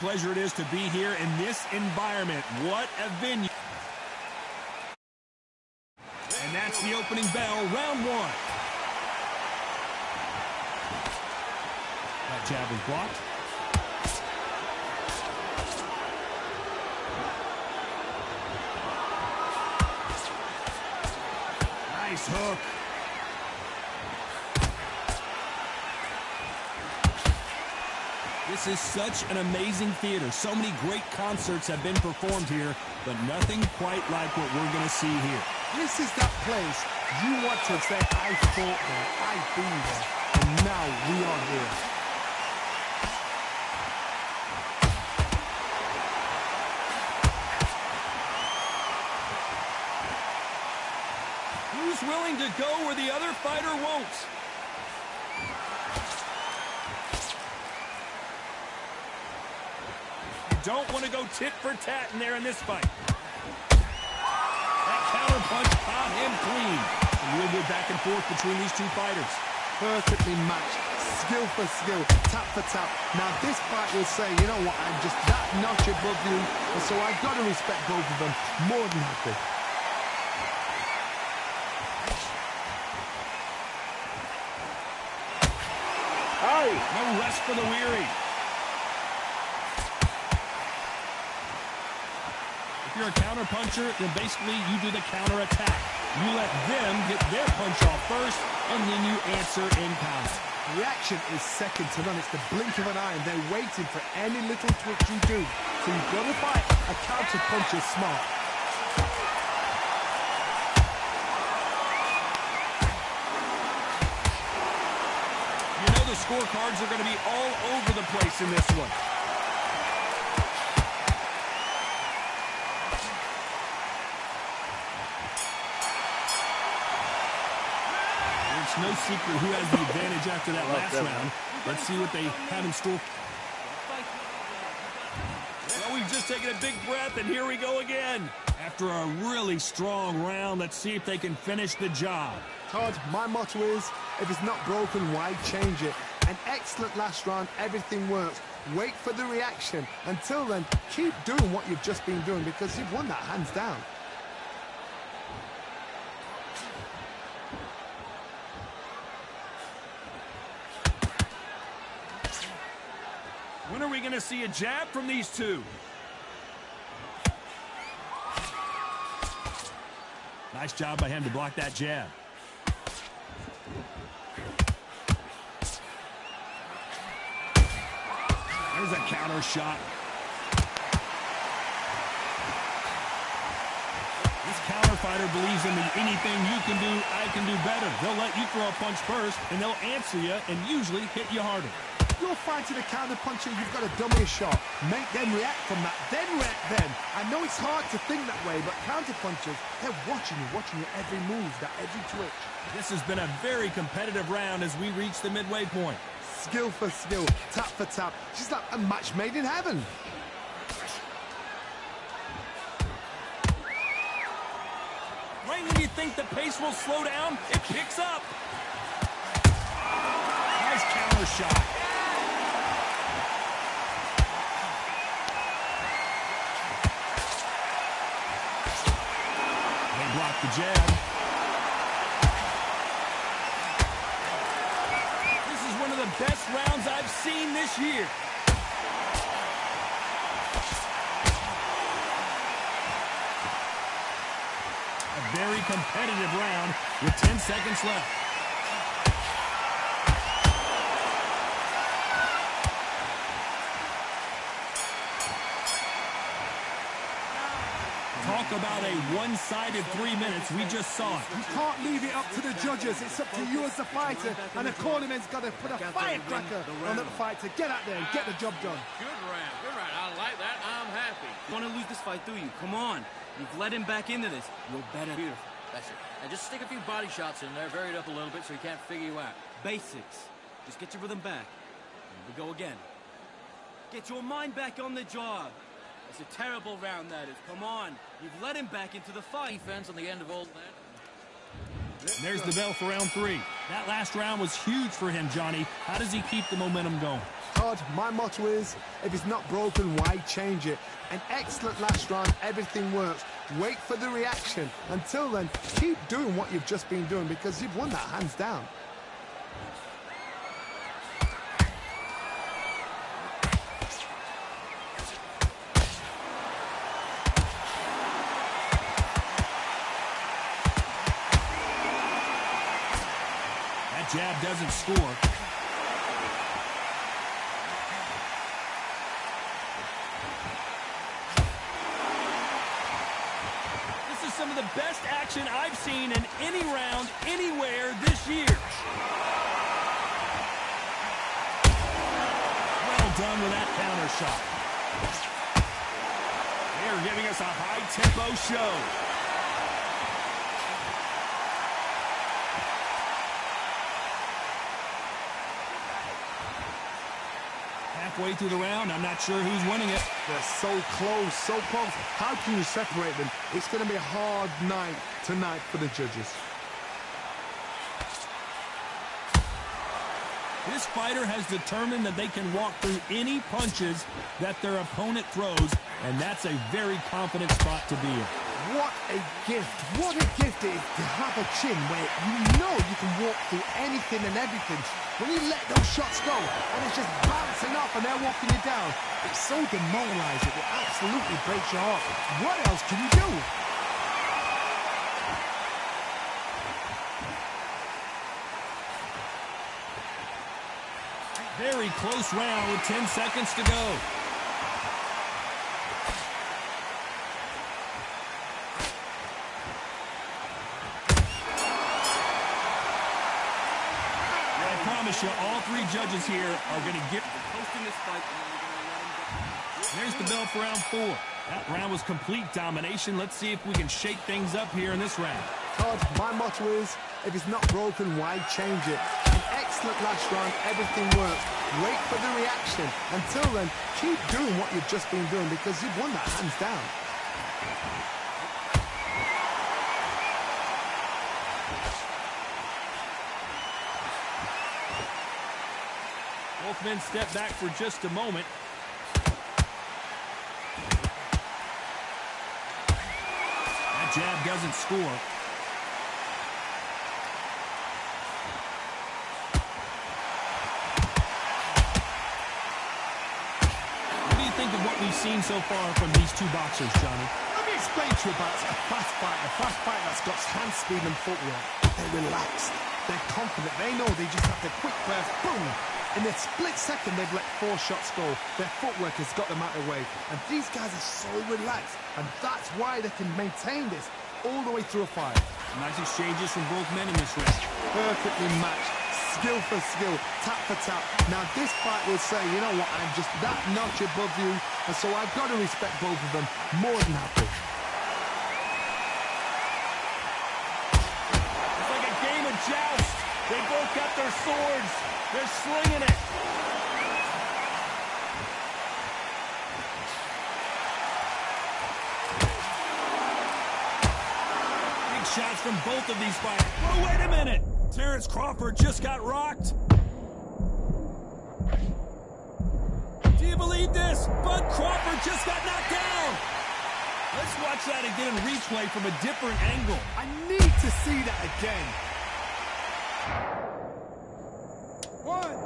Pleasure it is to be here in this environment. What a venue. And that's the opening bell, round one. That jab is blocked. Nice hook. This is such an amazing theater. So many great concerts have been performed here, but nothing quite like what we're going to see here. This is that place you want to say, I fought there, I've been there, and now we are here. Who's willing to go where the other fighter won't? Don't want to go tit for tat in there in this fight. That counter punch caught him clean. A real good back and forth between these two fighters. Perfectly matched, skill for skill, tap for tap. Now this fight will say, you know what, I'm just that notch above you, and so I've got to respect both of them more than happy. No rest for the weary. If you're a counter puncher, then basically you do the counter attack. You let them get their punch off first, and then you answer in kind. Reaction is second to none. It's the blink of an eye, and they're waiting for any little twitch you do. So you've got to fight a counter puncher smart. You know the scorecards are going to be all over the place in this one. It's no secret who has the advantage after that last round. Let's see what they have in store. Well, we've just taken a big breath, and here we go again. After a really strong round, let's see if they can finish the job. Todd, my motto is, if it's not broken, why change it? An excellent last round, everything works. Wait for the reaction. Until then, keep doing what you've just been doing because you've won that hands down. When are we going to see a jab from these two? Nice job by him to block that jab. There's a counter shot. This counter fighter believes in the anything you can do, I can do better. They'll let you throw a punch first, and they'll answer you and usually hit you harder. You're fighting a counter puncher, you've got to dummy a shot. Make them react from that, then react then. I know it's hard to think that way, but counter punchers, they're watching you every move, that every twitch. This has been a very competitive round as we reach the midway point. Skill for skill, tap for tap. She's like a match made in heaven. Right when you think the pace will slow down, it picks up. Nice counter shot. They block the jab. This is one of the best rounds I've seen this year. A very competitive round with 10 seconds left. Talk about a one-sided 3 minutes. We just saw it. You can't leave it up to the judges. It's up to you as the fighter, and the cornerman's got to put a firecracker on that fight to get out there and get the job done. Good round, good round. I like that. I'm happy. You want to lose this fight, do you? Come on. You've led him back into this. You're better. Beautiful. That's it. And just stick a few body shots in there, vary it up a little bit so he can't figure you out. Basics. Just get your rhythm back. Here we go again. Get your mind back on the job. It's a terrible round, that is. Come on. You've led him back into the fight. Defense on the end of all that. And there's the bell for round 3. That last round was huge for him, Johnny. How does he keep the momentum going? Todd, my motto is, if it's not broken, why change it? An excellent last round, everything works. Wait for the reaction. Until then, keep doing what you've just been doing because you've won that hands down. That jab doesn't score. Some of the best action I've seen in any round, anywhere this year. Well done with that counter shot. They're giving us a high-tempo show. Halfway through the round, I'm not sure who's winning it. They're so close, so close. How can you separate them? It's going to be a hard night tonight for the judges. This fighter has determined that they can walk through any punches that their opponent throws, and that's a very confident spot to be in. What a gift. What a gift it is to have a chin where you know you can walk through anything and everything. When you let those shots go and it's just bouncing off and they're walking you down, it's so demoralizing. It absolutely breaks your heart. What else can you do? Very close round with 10 seconds to go. You, all three judges here are going to get Hosting this fight, and we're going to let him go. There's the bell for round 4. That round was complete domination. Let's see if we can shake things up here in this round. Todd, my motto is, if it's not broken, why change it? An excellent last round, everything works. Wait for the reaction. Until then, keep doing what you've just been doing because you've won that hands down. Both men step back for just a moment. That jab doesn't score. What do you think of what we've seen so far from these two boxers, Johnny? Let me explain to you about a fast fight that's got hand speed and footwork. They're relaxed. They're confident. They know they just have the quick burst, boom. In a split second, they've let 4 shots go. Their footwork has got them out of the way. And these guys are so relaxed. And that's why they can maintain this all the way through a fight. Nice exchanges from both men in this round. Perfectly matched. Skill for skill. Tap for tap. Now, this fight will say, you know what, I'm just that notch above you. And so I've got to respect both of them more than happy. It's like a game of joust. They both got their swords. They're slinging it. Big shots from both of these fighters. Oh, wait a minute. Terrence Crawford just got rocked. Do you believe this? Bud Crawford just got knocked down. Let's watch that again in replay from a different angle. I need to see that again. 1, 2, 3, 4.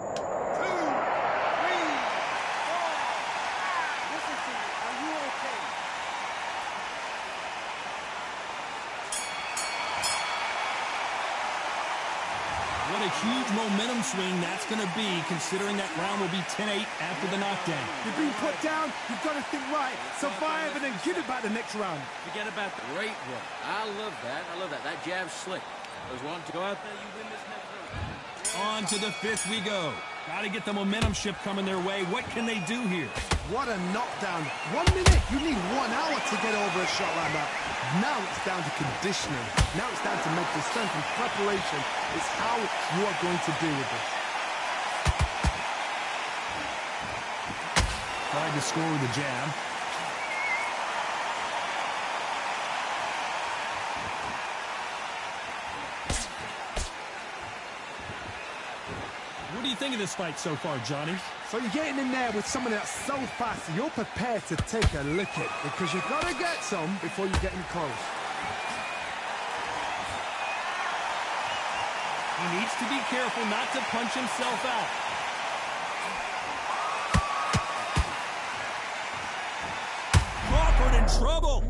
Listen to me. Are you okay? What a huge momentum swing that's going to be, considering that round will be 10-8 after the knockdown. You've been put down. You've got to think right. Survive and then give it back the next round. Forget about the Great work. I love that. I love that. That jab's slick. There's one to go out there, you win this next round. On to the 5th we go. Got to get the momentum shift coming their way. What can they do here? What a knockdown. 1 minute. You need 1 hour to get over a shot like that. Now it's down to conditioning. Now it's down to mental strength and preparation. It's how you are going to deal with this. Tried to score with a jab. What do you think of this fight so far, Johnny? So you're getting in there with someone that's so fast, you're prepared to take a licking because you've got to get some before you get in close. He needs to be careful not to punch himself out. Crawford in trouble.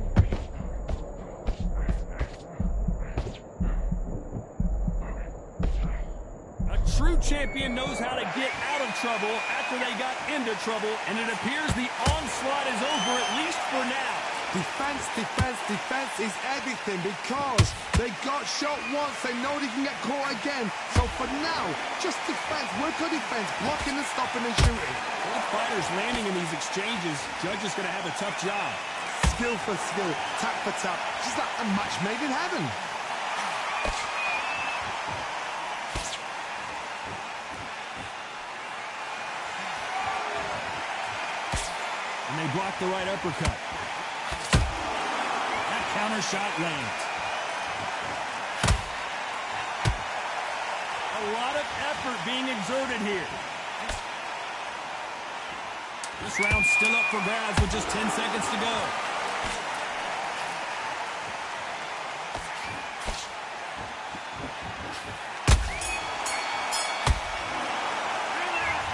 A true champion knows how to get out of trouble after they got into trouble, and it appears the onslaught is over, at least for now. Defense, defense, defense is everything because they got shot once. They know they can get caught again. So for now, just defense, work on defense, blocking and stopping and shooting. Both fighters landing in these exchanges. Judge is going to have a tough job. Skill for skill, tap for tap, just like a match made in heaven. And they block the right uppercut. That counter shot lands. A lot of effort being exerted here. This round's still up for grabs with just 10 seconds to go.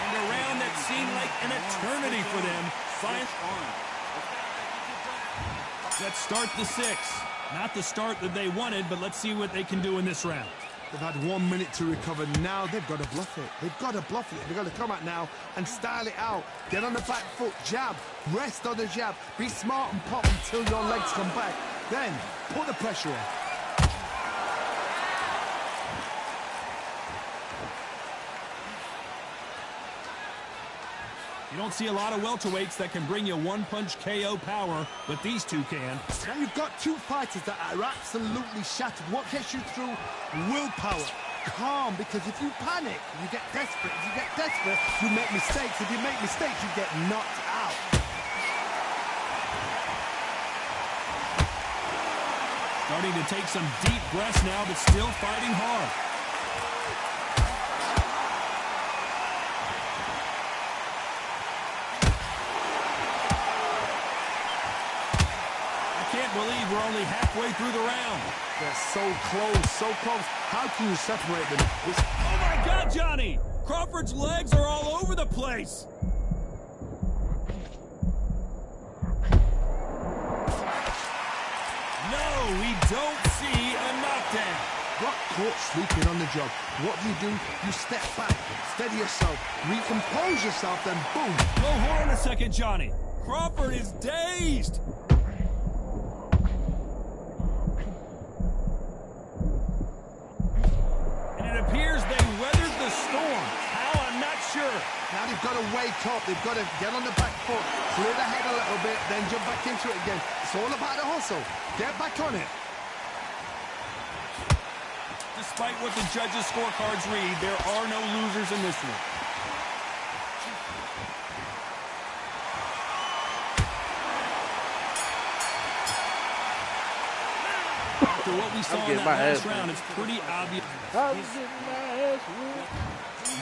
And a round that seemed like an eternity for them. Let's start the sixth. Not the start that they wanted, but let's see what they can do in this round. They've had 1 minute to recover. Now they've got to bluff it. They've got to bluff it. They've got to come out now and style it out. Get on the back foot, jab, rest on the jab. Be smart and pop until your legs come back. Then put the pressure on. You don't see a lot of welterweights that can bring you one-punch KO power, but these two can. Now you've got two fighters that are absolutely shattered. What gets you through? Willpower. Calm, because if you panic, you get desperate. If you get desperate, you make mistakes. If you make mistakes, you get knocked out. Starting to take some deep breaths now, but still fighting hard. Believe we're only halfway through the round. They're so close, so close. How can you separate them? Oh my God, Johnny! Crawford's legs are all over the place. No, we don't see a knockdown. Got caught sleeping on the job. What do? You step back, steady yourself, recompose yourself, then boom. Oh, hold on a second, Johnny. Crawford is dazed. Appears they weathered the storm. How? I'm not sure. Now they've got to wake up. They've got to get on the back foot, clear the head a little bit, then jump back into it again. It's all about the hustle. Get back on it. Despite what the judges' scorecards read, there are no losers in this one. After what we saw in that last round, it's pretty obvious. And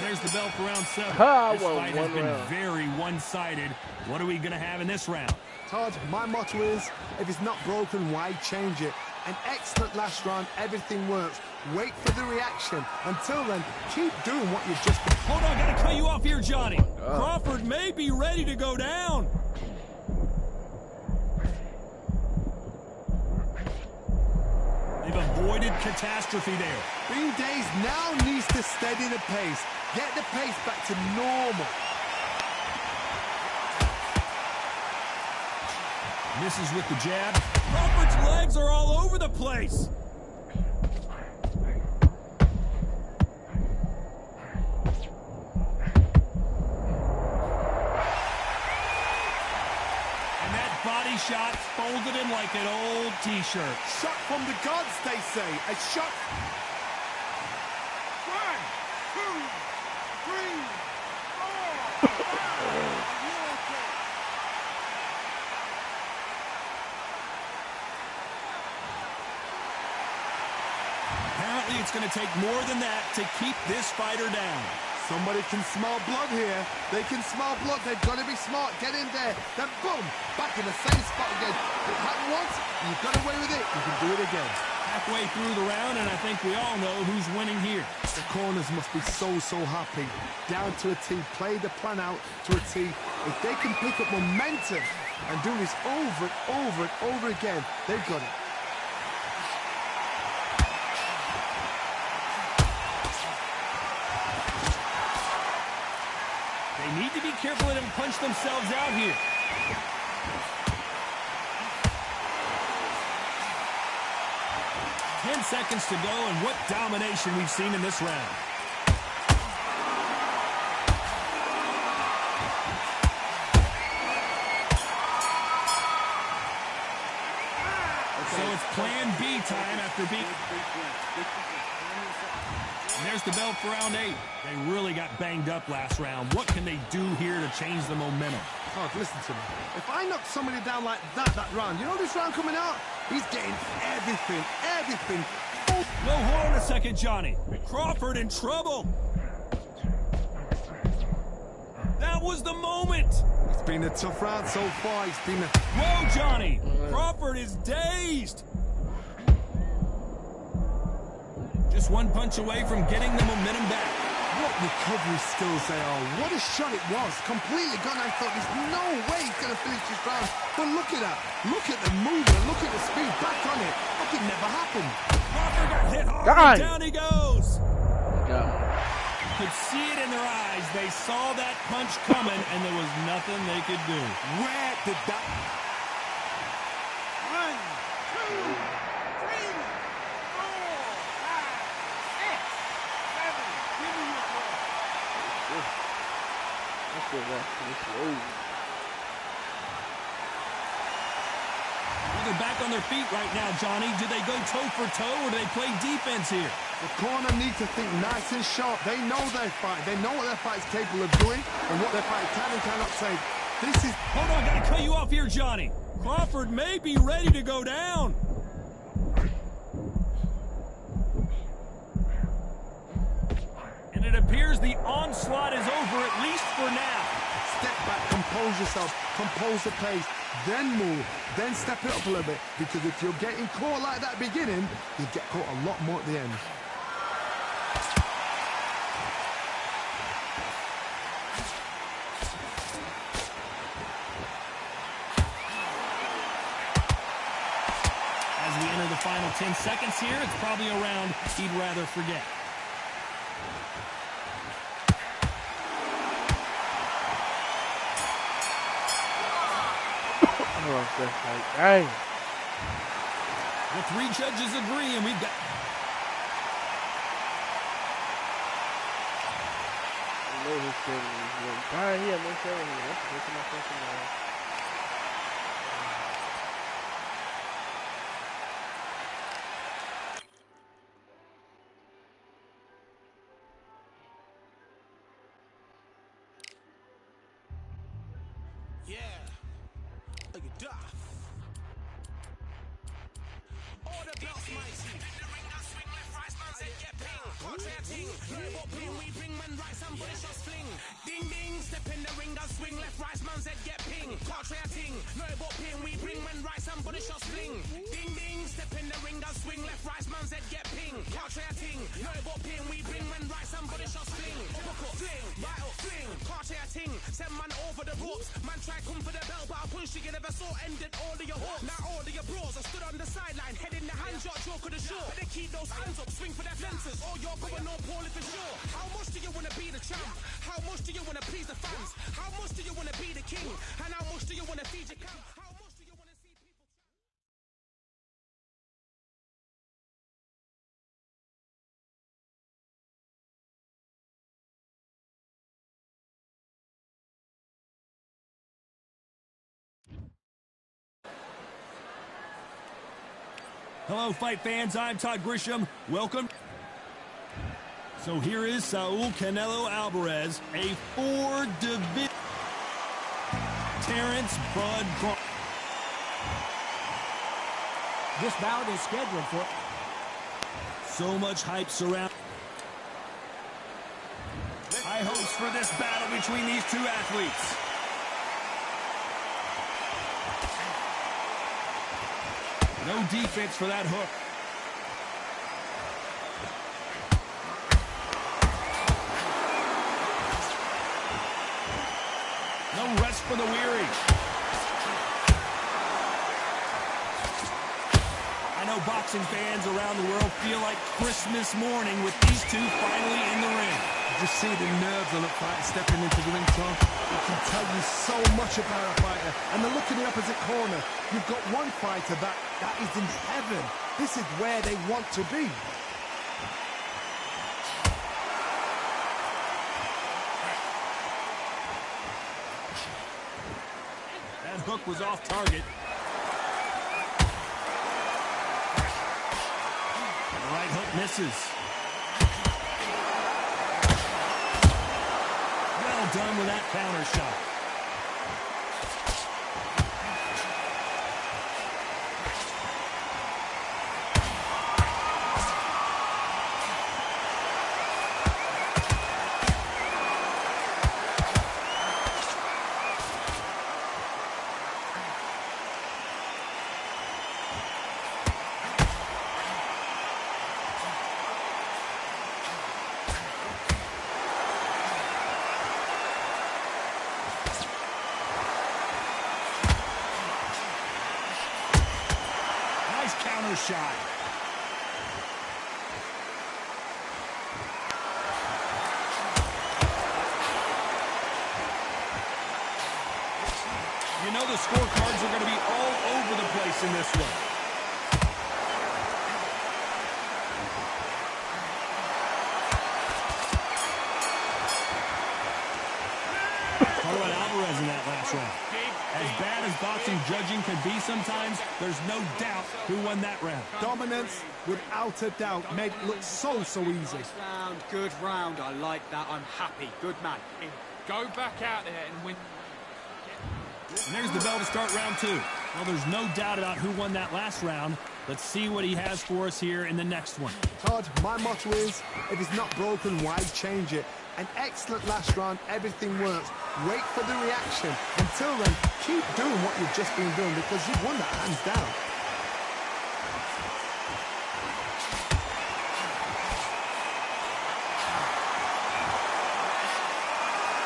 there's the bell for round 7. This fight has been very one-sided. What are we going to have in this round? Todd, my motto is, if it's not broken, why change it? An excellent last round, everything works. Wait for the reaction. Until then, keep doing what you've just been. Hold on, got to cut you off here, Johnny. Crawford may be ready to go down. They've avoided catastrophe there. Being dazed now needs to steady the pace. Get the pace back to normal. Misses with the jab. Crawford's legs are all over the place. And that body shot folded him like an old T-shirt. Shot from the gods, they say. A shot. 1, 2, 3, 4. Apparently, it's going to take more than that to keep this fighter down. Somebody can smell blood here. They can smell blood. They've got to be smart. Get in there. Then boom, back in the same spot again. It happened once, you got away with it. You can do it again. Halfway through the round, and I think we all know who's winning here. The corners must be so happy. Down to a T. Play the plan out to a T. If they can pick up momentum and do this over and over and over again, they've got it. They need to be careful and punch themselves out here. Ten seconds to go, and what domination we've seen in this round. So it's plan B time after being... And there's the bell for round 8. They really got banged up last round. What can they do here to change the momentum? Oh, listen to me. If I knock somebody down like that round, you know this round coming out? He's getting everything. No, hold on a second, Johnny. Crawford in trouble. That was the moment. It's been a tough round so far. It's been a... Whoa, Johnny. Crawford is dazed. Just one punch away from getting the momentum back. What recovery skills they are. What a shot it was. Completely gone. I thought there's no way he's going to finish this round. But look at that. Look at the movement. Look at the speed. Back on it. Like it never happened. Crawford got hit hard. Down he goes. Could see it in their eyes. They saw that punch coming, and there was nothing they could do. Where did that... 1, 2... Well, they're back on their feet right now, Johnny. Do they go toe-for-toe, or do they play defense here? The corner needs to think nice and sharp. They know their fight. They know what their fight is capable of doing and what their fight can and cannot take. This is... Hold on, gotta cut you off here, Johnny. Crawford may be ready to go down. And it appears the onslaught is over, at least for now. Step back, compose yourself, compose the pace, then move, then step it up a little bit. Because if you're getting caught like that beginning, you'll get caught a lot more at the end. As we enter the final 10 seconds here, it's probably a round he'd rather forget. Dang. The 3 judges agree, and we've got... I know he's getting here. No showing here. That's my question now. Send man over the ropes. Man try come for the bell, but I punch you never saw ended all of your hopes. Now all of your bros are stood on the sideline, head in the hand, shot, joke of the show. But they keep those hands up, swing for their fences. Oh, you're going no poorly for sure. How much do you want to be the champ? How much do you want to please the fans? How much do you want to be the king? And how much do you want to feed your camp? How much do you want to see people... Hello, fight fans. I'm Todd Grisham. Welcome. So here is Saul Canelo Alvarez, a 4-division Terrence Bud Crawford. This bout is scheduled for... So much hype surround. I for this battle between these two athletes. No defense for that hook. No rest for the weary. I know boxing fans around the world feel like Christmas morning with these two finally in the ring. You just see the nerves on a fighter stepping into the ring, Tom. It can tell you so much about a fighter. And the look in the opposite corner, you've got one fighter that is in heaven. This is where they want to be. That hook was off target. The right hook misses. Well done with that counter shot. Counter shot. You know the scorecards are going to be all over the place in this one. Talk about Alvarez in that last round. As bad as boxing judging can be sometimes, there's no doubt who won that round. Dominance, without a doubt, made it look so easy. Good round. I like that. I'm happy. Good man. Go back out there and win. And there's the bell to start round two. Well, there's no doubt about who won that last round. Let's see what he has for us here in the next one. Todd, my motto is, if it's not broken, why change it? An excellent last round, everything works. Wait for the reaction. Until then, keep doing what you've just been doing because you've won that hands down.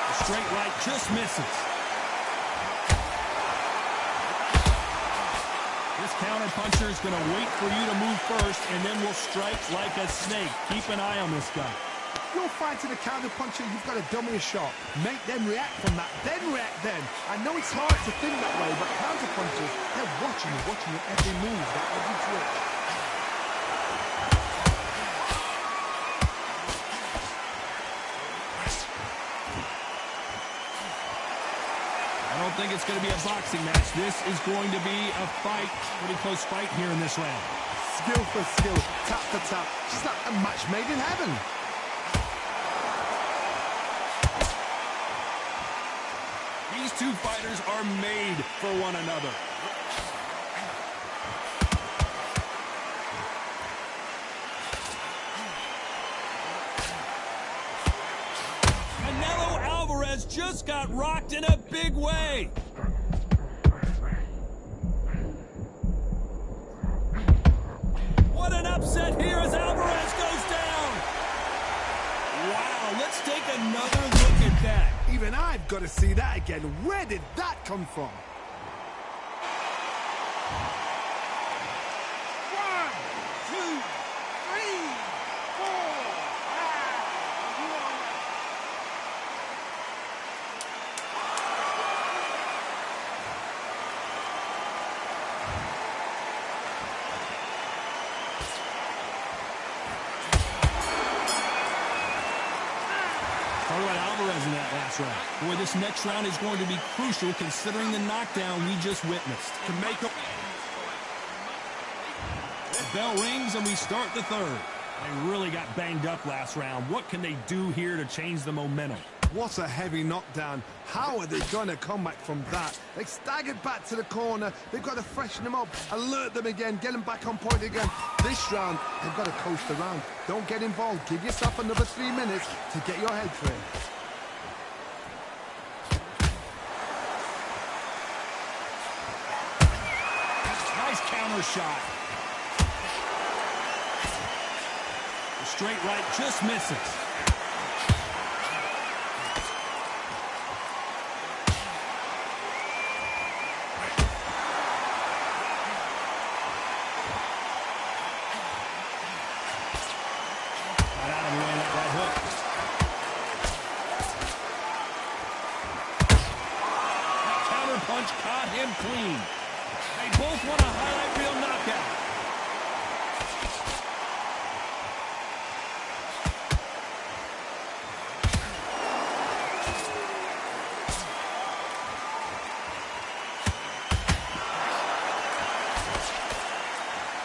The straight right just misses. This counter puncher is going to wait for you to move first and then will strike like a snake. Keep an eye on this guy. You're fighting a counter puncher, you've got to dummy a shot. Make them react from that, then react then. I know it's hard to think that way, but counter punchers, they're watching your every move, that every twitch. I don't think it's going to be a boxing match. This is going to be a fight, pretty close fight here in this round. Skill for skill, tap for tap, just like a match made in heaven. These two fighters are made for one another. Canelo Alvarez just got rocked in a big way. What an upset here as Alvarez goes down. Wow, let's take another look at that. Even I've got to see that again. Where did that come from? Talk about Alvarez in that last round. Boy, this next round is going to be crucial considering the knockdown we just witnessed. To make up. The bell rings and we start the third. They really got banged up last round. What can they do here to change the momentum? What a heavy knockdown. How are they going to come back from that? They staggered back to the corner. They've got to freshen them up, alert them again, get them back on point again. This round, they've got to coast around. Don't get involved. Give yourself another 3 minutes to get your head clear. Nice counter shot. The straight right just misses. Caught him clean. They both want a highlight reel knockout.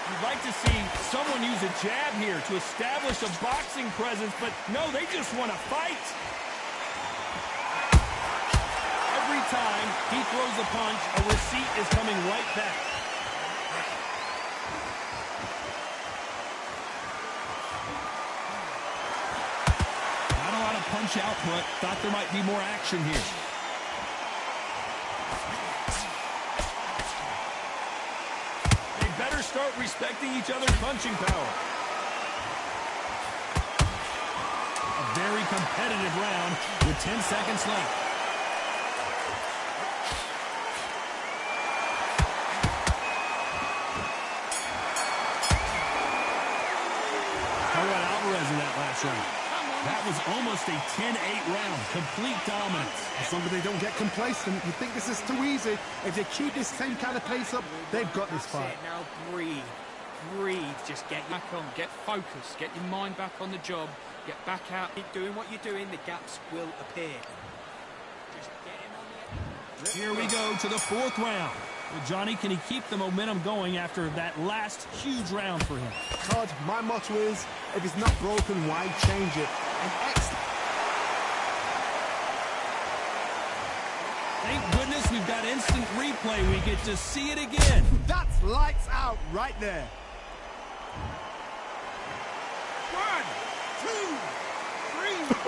You'd like to see someone use a jab here to establish a boxing presence, but no, they just want to fight. Every time he throws a punch, a receipt is coming right back. Not a lot of punch output. Thought there might be more action here. They better start respecting each other's punching power. A very competitive round with 10 seconds left. In that last round. That was almost a 10-8 round. Complete dominance. As long as they don't get complacent, you think this is too easy. If they keep this same kind of pace up, they've got this fight. Now breathe. Breathe. Just get back on. Get focused. Get your mind back on the job. Get back out. Keep doing what you're doing. The gaps will appear. Just get him on the... Here we go to the fourth round. Well, Johnny, can he keep the momentum going after that last huge round for him? Todd, my motto is, if it's not broken, why change it? And thank goodness we've got instant replay. We get to see it again. That's lights out right there. 1, 2, 3, 4, 5.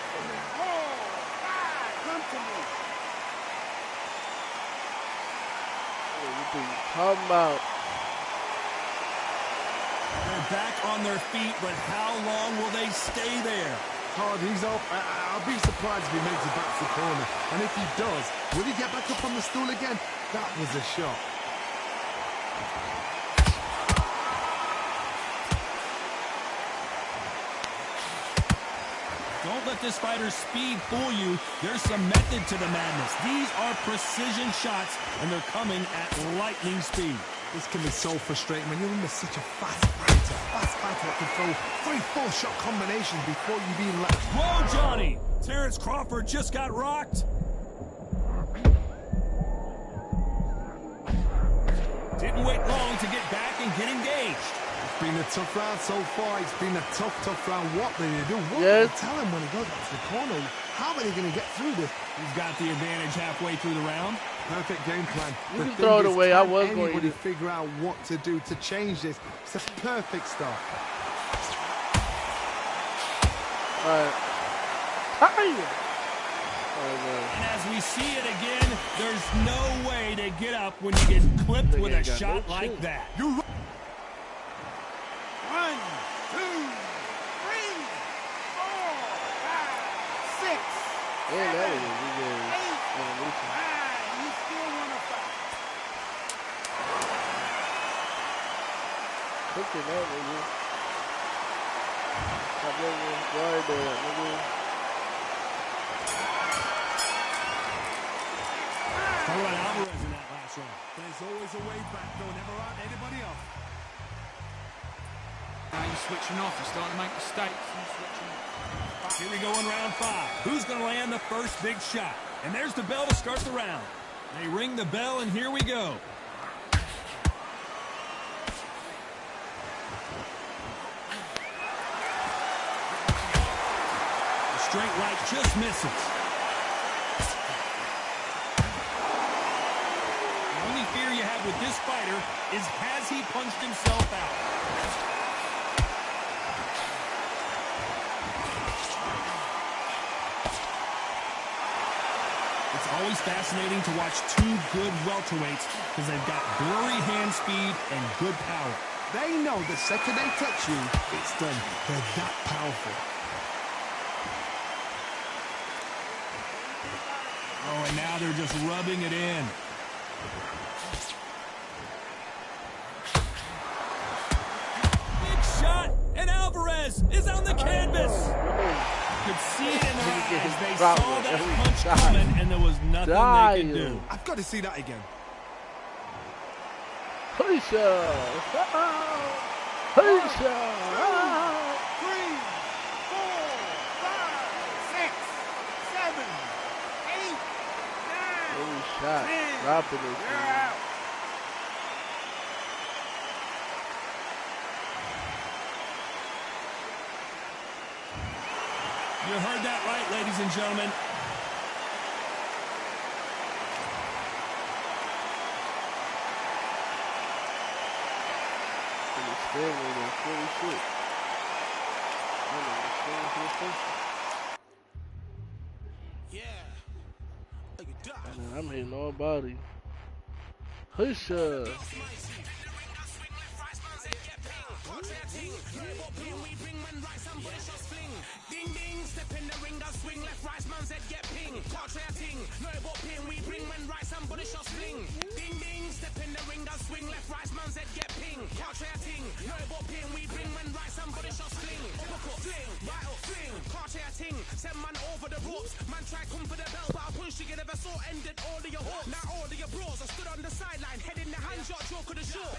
Come to me. Talking about. They're back on their feet, but how long will they stay there? Todd, he's up. I'll be surprised if he makes it back to the corner. And if he does, will he get back up on the stool again? That was a shot. Don't let this fighter's speed fool you. There's some method to the madness. These are precision shots, and they're coming at lightning speed. This can be so frustrating when you're under such a fast fighter. Fast fighter that can throw 3-4 shot combinations before you've even let... Whoa, Johnny! Terrence Crawford just got rocked. Didn't wait long to get back and get engaged. It's been a tough round so far. It's been a tough round. What do they do? What do they tell him when he goes back to the corner? How are they going to get through this? He's got the advantage halfway through the round. Perfect game plan. You can throw it away. I was going to. Anybody figure out what to do to change this? It's a perfect start. And as we see it again, there's no way to get up when you get clipped with a shot like that. 1, 2, 3, 4, 5, 6, 7, 8, 9. You still want to fight? Cooking that, nigga. Stop letting me guard that, nigga. Alvarez in that last round. There's always a way back, though. Never out anybody else. Now you're switching off. You're starting to make mistakes. Here we go in round 5. Who's going to land the first big shot? And there's the bell to start the round. They ring the bell, and here we go. The straight right just misses. The only fear you have with this fighter is, has he punched himself out? always fascinating to watch two good welterweights because they've got blurry hand speed and good power. They know the second they touch you, it's done. They're that powerful. Oh, and now they're just rubbing it in. Big shot, and Alvarez is on the canvas. You could see it in their eyes. They saw that punch coming, and there was nothing they could do. I've got to see that again. Push up. 3, 4, 5, 6, 7, 8, 9, shot. 10. Dropping it. You're out. You heard that right, ladies and gentlemen. Still waiting 46. Yeah. I'm hitting all body. Push up. Ding ding, step in the ring, I swing left, right, man's head get ping. Can't try a ting, no about pin, we bring when right, somebody shot sling. Ding ding, step in the ring, I swing left, right, man's head get ping. Can't try a ting, no about pin, we bring when right, somebody shot sling. Uppercut, fling, right up, fling. Can't try a ting, send man over the ropes. Man try come for the belt, but I punch you never saw ended all of your hopes. Now all of your bros, I stood on the sideline, head in the hand shot, joke of the show.